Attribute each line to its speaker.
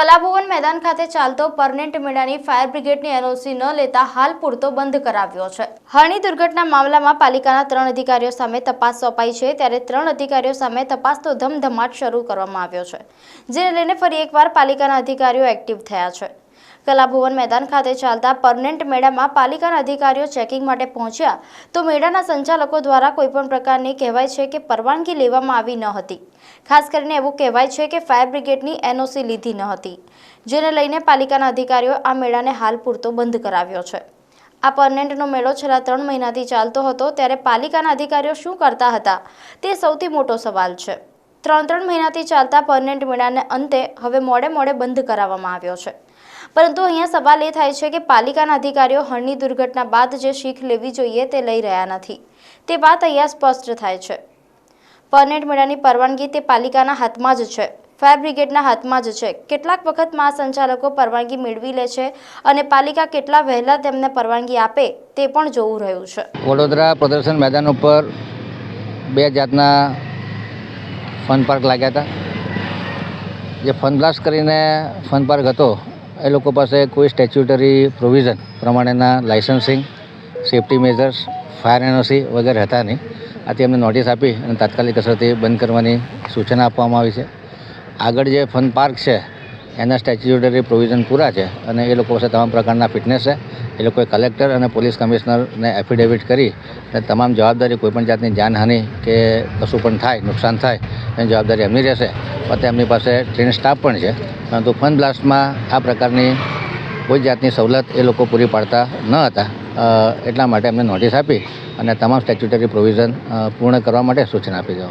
Speaker 1: કલાભવન મેદાન ખાતે ચાલતો પરનેટ મેળાની ફાયર બ્રિગેડની એનઓસી ન લેતા હાલ પૂરતો બંધ કરાવ્યો છે। હળની દુર્ઘટના મામલામાં પાલિકાના 3 અધિકારીઓ સામે તપાસ સોંપાઈ છે, ત્યારે 3 અધિકારીઓ સામે તપાસનો ધમધમાટ શરૂ કરવામાં આવ્યો છે, જેને લઈને ફરી એકવાર પાલિકાના અધિકારીઓ એક્ટિવ થયા છે। કલાભવન મેદાન ખાતે ચાલતા પરનેટ મેળામાં પાલિકાના અધિકારીઓ ચેકિંગ માટે પહોંચ્યા તો મેળાના સંચાલકો દ્વારા કોઈપણ પ્રકારની કહેવાય છે કે પરવાનગી લેવામાં આવી ન હતી। ખાસ કરીને એવું કહેવાય છે કે ફાયર બ્રિગેડની એનઓસી લીધી ન હતી, જેને લઈને પાલિકાના અધિકારીઓ આ મેળાને હાલ પૂરતો બંધ કરાવ્યો છે। આ પરનેટનો મેળો છેલ્લા 3 મહિનાથી ચાલતો હતો, ત્યારે પાલિકાના અધિકારીઓ શું કરતા હતા તે સૌથી મોટો સવાલ છે। 3 મહિનાથી ચાલતા પરનેટ મેળાને અંતે હવે મોડે બંધ કરાવવામાં આવ્યો છે, પરંતુ અહીંયા સવાલ એ થાય છે કે પાલિકાના અધિકારીઓ હળની દુર્ઘટના બાદ જે શીખ લેવી જોઈએ તે લઈ રહ્યા નથી, તે વાત અહીંયા સ્પષ્ટ થાય છે। પરનેટ મેળાની પરવાનગી તે પાલિકાના હાથમાં જ છે, ફાયર બ્રિગેડના હાથમાં જ છે। કેટલાક વખત મહાસંચાલકો પરવાનગી મેળવી લે છે અને પાલિકા કેટલા વહેલા તેમને પરવાનગી આપે તે પણ જોવું રહ્યું છે।
Speaker 2: વડોદરા પ્રદર્શન મેદાન ઉપર 2 જાતના ફન પાર્ક લાગ્યા હતા। જે ફન બ્લાસ્ટ કરીને ફન પાર્ક હતો એ લોકો પાસે કોઈ સ્ટેચ્યુટરી પ્રોવિઝન પ્રમાણેના licensing, safety measures, fire NOC વગેરે હતા નહીં। આથી એમને નોટિસ આપી અને તાત્કાલિક અસરથી બંધ કરવાની સૂચના આપવામાં આવી છે। આગળ જે ફન પાર્ક છે એના સ્ટેચ્યુટરી પ્રોવિઝન પૂરા છે અને એ લોકો પાસે તમામ પ્રકારના ફિટનેસ છે। એ લોકોએ કલેક્ટર અને પોલીસ કમિશનરને એફિડેવિટ કરી અને તમામ જવાબદારી કોઈપણ જાતની જાનહાનિ કે કશું પણ થાય, નુકસાન થાય એની જવાબદારી એમની રહેશે। પોતે એમની પાસે ટ્રેન સ્ટાફ પણ છે, પરંતુ ફન બ્લાસ્ટમાં આ પ્રકારની કોઈ જાતની સવલત એ લોકો પૂરી પાડતા ન હતા। એટલા માટે એમને નોટિસ આપી અને તમામ સ્ટેચ્યુટરી પ્રોવિઝન પૂર્ણ કરવા માટે સૂચના આપી છે।